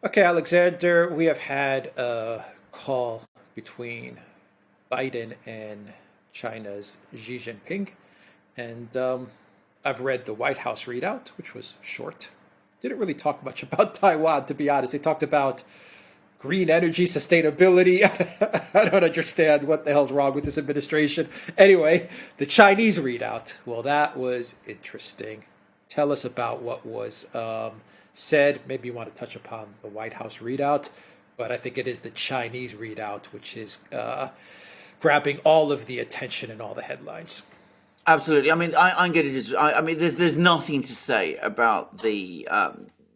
Okay, Alexander, we have had a call between Biden and China's Xi Jinping, and I've read the White House readout, which was short. Didn't really talk much about Taiwan, to be honest. They talked about green energy sustainability. I don't understand what the hell's wrong with this administration. Anyway, the Chinese readout. Well, that was interesting. Tell us about what was said. Maybe you want to touch upon the White House readout, but I think it is the Chinese readout which is grabbing all of the attention and all the headlines. Absolutely. I mean, I'm getting this. I mean, there's nothing to say about the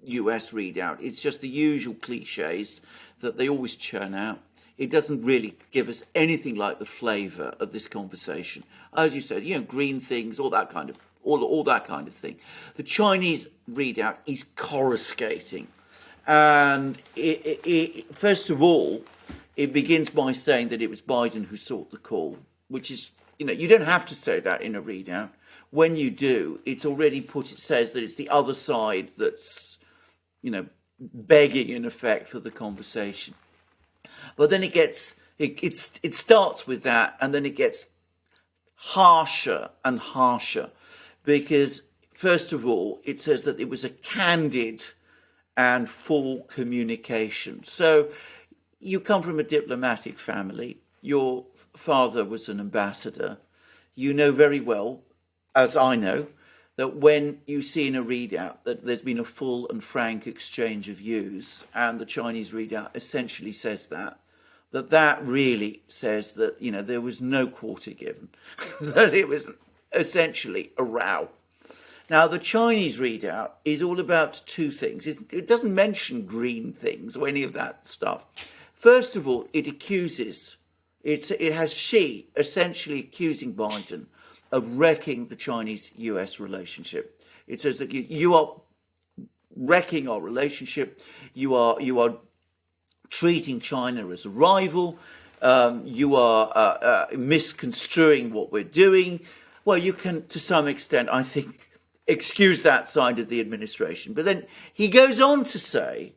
US readout. It's just the usual cliches that they always churn out. It doesn't really give us anything like the flavour of this conversation. As you said, green things, all that kind of thing. The Chinese readout is coruscating, and first of all, it begins by saying that it was Biden who sought the call, which is, you don't have to say that in a readout. When you do, it's already it says that it's the other side that's, begging in effect for the conversation. But then it starts with that, and then it gets harsher and harsher, because first of all, it says that it was a candid and full communication. So you come from a diplomatic family. Your father was an ambassador. You know very well, as I know, that when you see in a readout that there's been a full and frank exchange of views, and the Chinese readout essentially says that really says that, there was no quarter given, that it was essentially a row. Now, the Chinese readout is all about two things. It doesn't mention green things or any of that stuff. First of all, it has Xi essentially accusing Biden of wrecking the Chinese-US relationship. It says that you are wrecking our relationship. You are treating China as a rival. You are misconstruing what we're doing. Well, you can, to some extent, I think, excuse that side of the administration. But then he goes on to say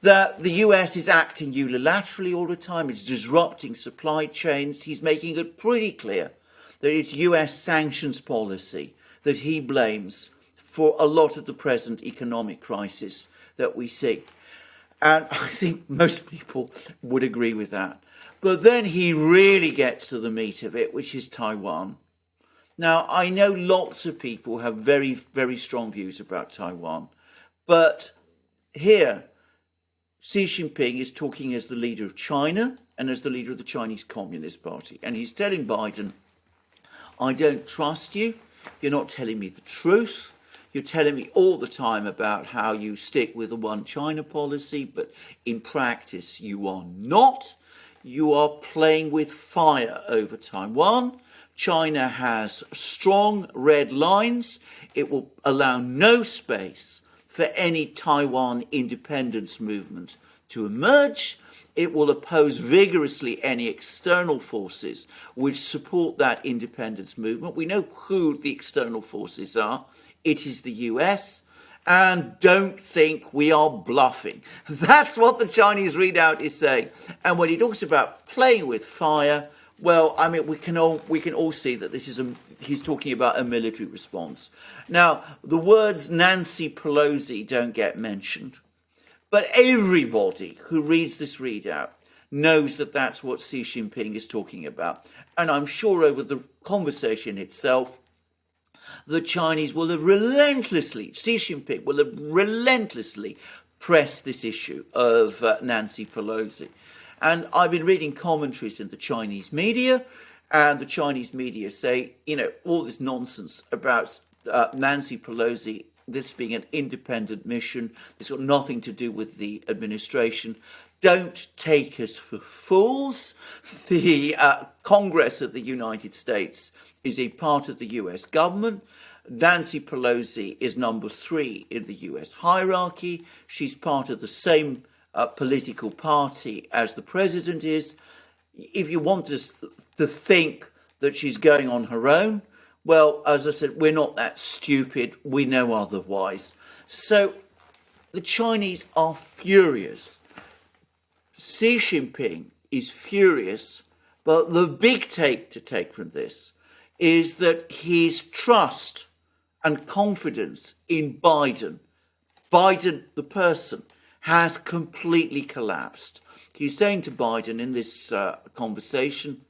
that the US is acting unilaterally all the time. It's disrupting supply chains. He's making it pretty clear that it's US sanctions policy that he blames for a lot of the present economic crisis that we see. And I think most people would agree with that. But then he really gets to the meat of it, which is Taiwan. Now, I know lots of people have very, very strong views about Taiwan. But here, Xi Jinping is talking as the leader of China and as the leader of the Chinese Communist Party. And he's telling Biden, I don't trust you. You're not telling me the truth. You're telling me all the time about how you stick with the one China policy, but in practice you are not. You are playing with fire over Taiwan. China has strong red lines. It will allow no space for any Taiwan independence movement to emerge. It will oppose vigorously any external forces which support that independence movement. We know who the external forces are. It is the US. And don't think we are bluffing. That's what the Chinese readout is saying. And when he talks about playing with fire, well, I mean, we can all see that he's talking about a military response. Now, the words Nancy Pelosi don't get mentioned. But everybody who reads this readout knows that that's what Xi Jinping is talking about. And I'm sure over the conversation itself, the Chinese will have Xi Jinping will have relentlessly pressed this issue of Nancy Pelosi. And I've been reading commentaries in the Chinese media, and the Chinese media say, all this nonsense about Nancy Pelosi, this being an independent mission, it's got nothing to do with the administration. Don't take us for fools. The Congress of the United States is a part of the US government. Nancy Pelosi is number 3 in the US hierarchy. She's part of the same political party as the president is. If you want us to think that she's going on her own, well, as I said, we're not that stupid. We know otherwise. So the Chinese are furious. Xi Jinping is furious, but the big take to take from this is that his trust and confidence in Biden the person, has completely collapsed. He's saying to Biden in this conversation,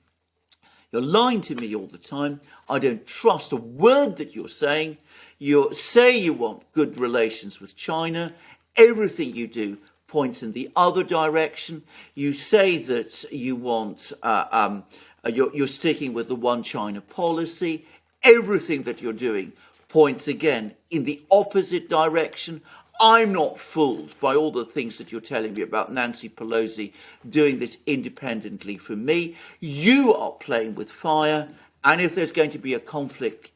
"You're lying to me all the time. I don't trust a word that you're saying. You say you want good relations with China. Everything you do points in the other direction. You say that you want, you're sticking with the one China policy. Everything that you're doing points again in the opposite direction. I'm not fooled by all the things that you're telling me about Nancy Pelosi doing this independently from me. You are playing with fire. And if there's going to be a conflict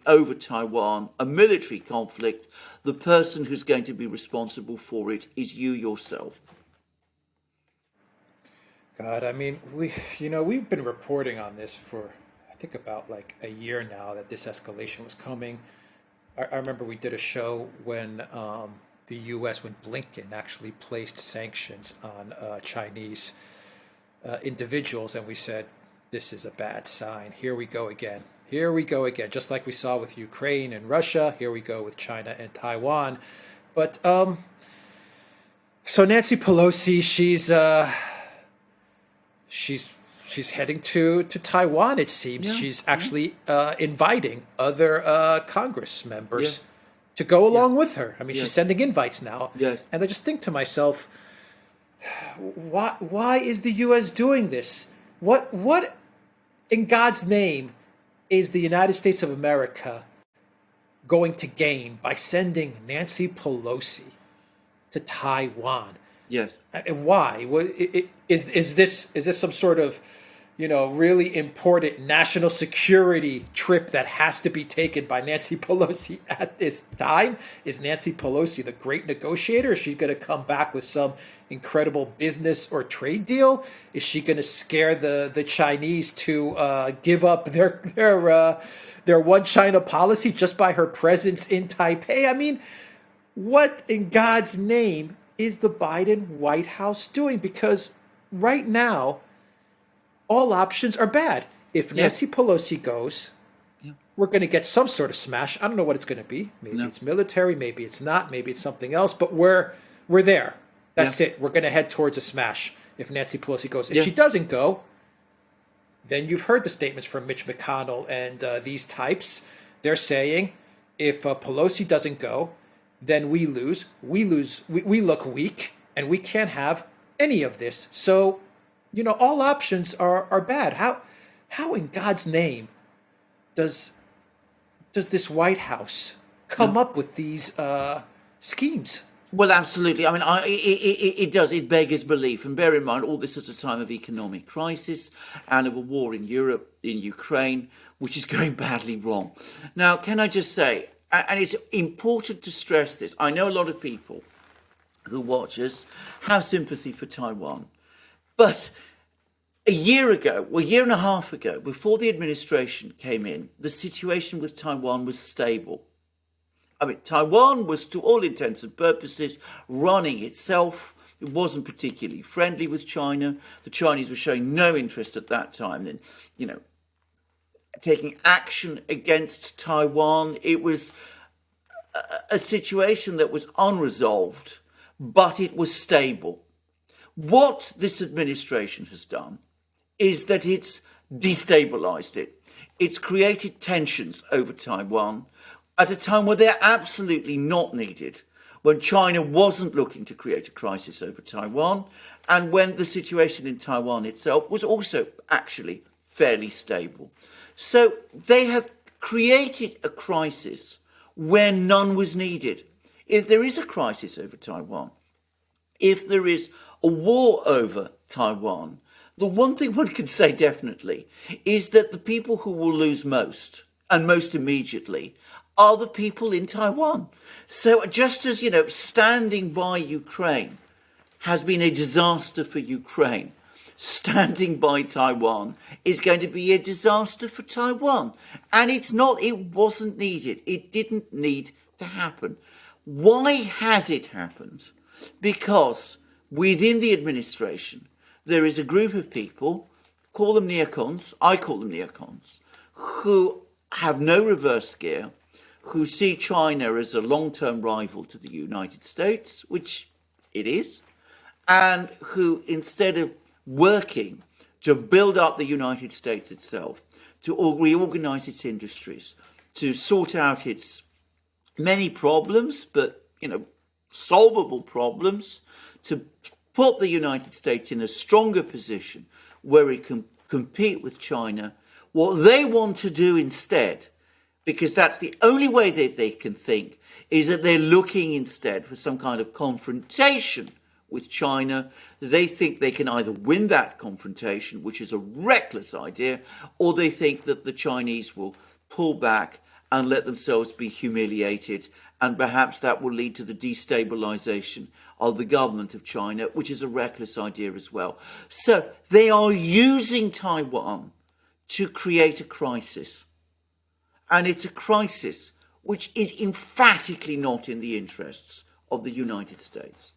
over Taiwan, a military conflict, the person who's going to be responsible for it is you yourself." God, I mean, we've been reporting on this for, I think, about like a year now, that this escalation was coming. I remember we did a show when the U.S., when Blinken actually placed sanctions on Chinese individuals, and we said, this is a bad sign. Here we go again. Here we go again. Just like we saw with Ukraine and Russia, here we go with China and Taiwan. But so Nancy Pelosi, she's heading to Taiwan, it seems. She's actually inviting other Congress members to go along with her. I mean, she's sending invites now. Yes. And I just think to myself, why is the U.S. doing this? What in God's name is the United States of America going to gain by sending Nancy Pelosi to Taiwan? Yes. Why? Is this some sort of, really important national security trip that has to be taken by Nancy Pelosi at this time? Is Nancy Pelosi the great negotiator? Is she going to come back with some incredible business or trade deal? Is she going to scare the Chinese to give up their one China policy just by her presence in Taipei? I mean, what in God's name is the Biden White House doing? Because right now, all options are bad. If Nancy Pelosi goes, we're going to get some sort of smash. I don't know what it's going to be. Maybe it's military, maybe it's not, maybe it's something else, but we're there. That's it. We're going to head towards a smash if Nancy Pelosi goes. If she doesn't go, then you've heard the statements from Mitch McConnell and these types. They're saying if Pelosi doesn't go, then we lose. We look weak, and we can't have any of this. So, all options are bad. How in God's name does this White House come up with these schemes? Well, absolutely. I mean, it does. It beggars belief. And bear in mind, all this at a time of economic crisis and of a war in Europe, in Ukraine, which is going badly wrong. Now, can I just say, and it's important to stress this, I know a lot of people who watch us have sympathy for Taiwan. But a year and a half ago, before the administration came in, the situation with Taiwan was stable. I mean, Taiwan was, to all intents and purposes, running itself. It wasn't particularly friendly with China. The Chinese were showing no interest at that time in, taking action against Taiwan. It was a situation that was unresolved, but it was stable. What this administration has done is that it's destabilized it. It's created tensions over Taiwan at a time where they're absolutely not needed, when China wasn't looking to create a crisis over Taiwan, and when the situation in Taiwan itself was also actually fairly stable. So they have created a crisis where none was needed. If there is a crisis over Taiwan, if there is a war over Taiwan, the one thing one can say definitely is that the people who will lose most, and most immediately, are the people in Taiwan. So just as, standing by Ukraine has been a disaster for Ukraine, standing by Taiwan is going to be a disaster for Taiwan. And it wasn't needed. It didn't need to happen. Why has it happened? Because within the administration, there is a group of people, call them neocons, I call them neocons, who have no reverse gear, who see China as a long-term rival to the United States, which it is, and who, instead of working to build up the United States itself, to reorganize its industries, to sort out its many problems, but, solvable problems, to put the United States in a stronger position where it can compete with China, what they want to do instead, because that's the only way that they can think, is that they're looking instead for some kind of confrontation with China. They think they can either win that confrontation, which is a reckless idea, or they think that the Chinese will pull back and let themselves be humiliated, and perhaps that will lead to the destabilization of the government of China, which is a reckless idea as well. So they are using Taiwan to create a crisis. And it's a crisis which is emphatically not in the interests of the United States.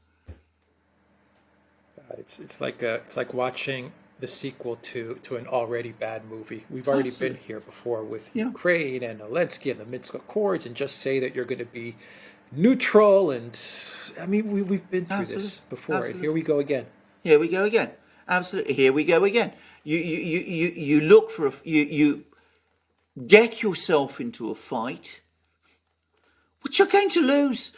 It's like watching the sequel to an already bad movie. We've already been here before with Ukraine and Zelensky and the Minsk Accords, and just say that you're going to be neutral. And I mean, we've been through this before. And here we go again. Here we go again. Absolutely. Here we go again. You look for you get yourself into a fight which you're going to lose.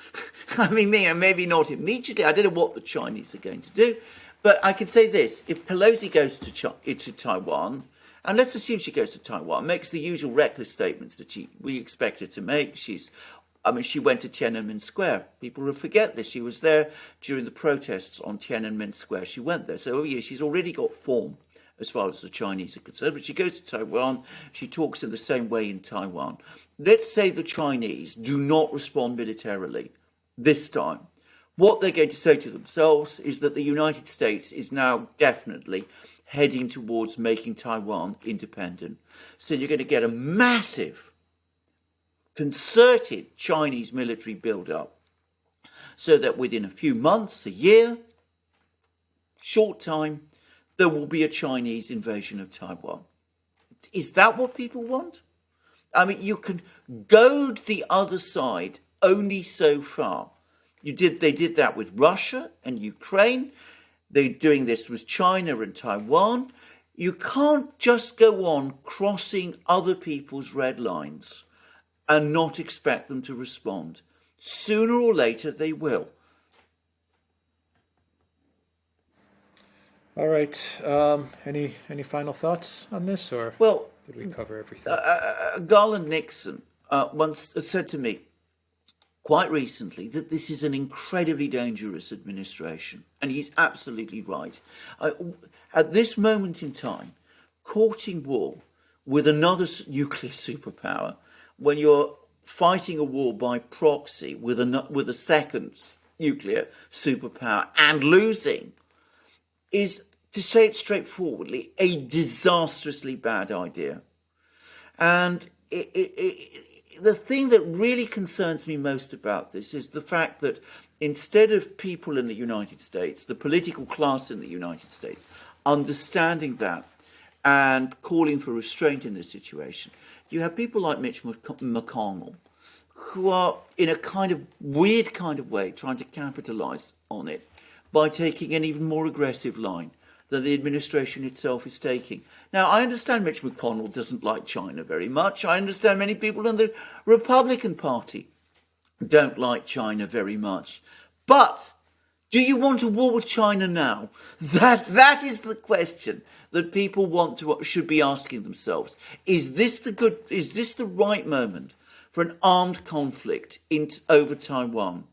I mean, maybe not immediately. I don't know what the Chinese are going to do. But I can say this, if Pelosi goes to Taiwan, and let's assume she goes to Taiwan, makes the usual reckless statements that we expect her to make. She went to Tiananmen Square. People will forget this. She was there during the protests on Tiananmen Square. She went there. So, she's already got form as far as the Chinese are concerned. But she goes to Taiwan. She talks in the same way in Taiwan. Let's say the Chinese do not respond militarily this time. What they're going to say to themselves is that the United States is now definitely heading towards making Taiwan independent. So you're going to get a massive, concerted Chinese military build-up, so that within a few months, a year, short time, there will be a Chinese invasion of Taiwan. Is that what people want? I mean, you can goad the other side only so far. They did that with Russia and Ukraine. They're doing this with China and Taiwan. You can't just go on crossing other people's red lines and not expect them to respond. Sooner or later, they will. All right. Any final thoughts on this, or did we cover everything? Garland Nixon once said to me quite recently that this is an incredibly dangerous administration, and he's absolutely right. At this moment in time, courting war with another nuclear superpower, when you're fighting a war by proxy with a second nuclear superpower and losing, is, to say it straightforwardly, a disastrously bad idea. And the thing that really concerns me most about this is the fact that instead of people in the United States, the political class in the United States, understanding that and calling for restraint in this situation, you have people like Mitch McConnell, who are in a kind of weird kind of way trying to capitalize on it by taking an even more aggressive line than the administration itself is taking. Now, I understand Mitch McConnell doesn't like China very much. I understand many people in the Republican Party don't like China very much. But do you want a war with China now? That is the question that people should be asking themselves. Is this the right moment for an armed conflict over Taiwan?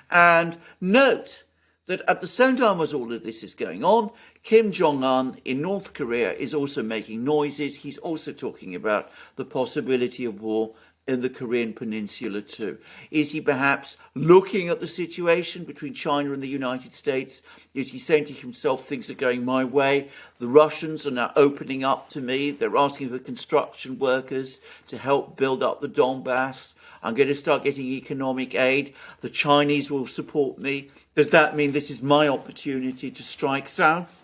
And note that at the same time as all of this is going on, Kim Jong-un in North Korea is also making noises. He's also talking about the possibility of war in the Korean Peninsula too? Is he perhaps looking at the situation between China and the United States? Is he saying to himself, things are going my way? The Russians are now opening up to me. They're asking for construction workers to help build up the Donbass. I'm going to start getting economic aid. The Chinese will support me. Does that mean this is my opportunity to strike south?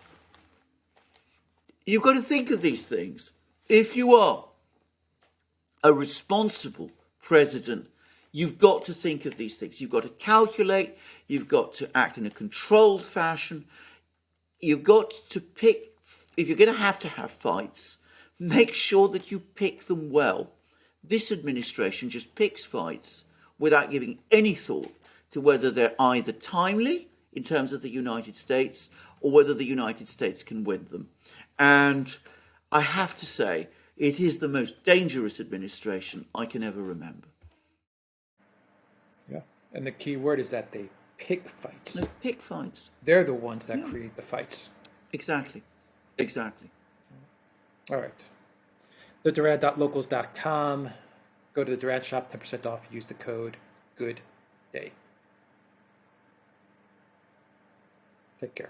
You've got to think of these things. If you are a responsible president, you've got to think of these things. You've got to calculate. You've got to act in a controlled fashion. You've got to pick, if you're going to have fights, make sure that you pick them well. This administration just picks fights without giving any thought to whether they're either timely in terms of the United States or whether the United States can win them. And I have to say, it is the most dangerous administration I can ever remember. Yeah. And the key word is that they pick fights. They pick fights. They're the ones that create the fights. Exactly. Exactly. All right. The Duran.locals.com. Go to the Duran shop, 10% off. Use the code GOOD DAY. Take care.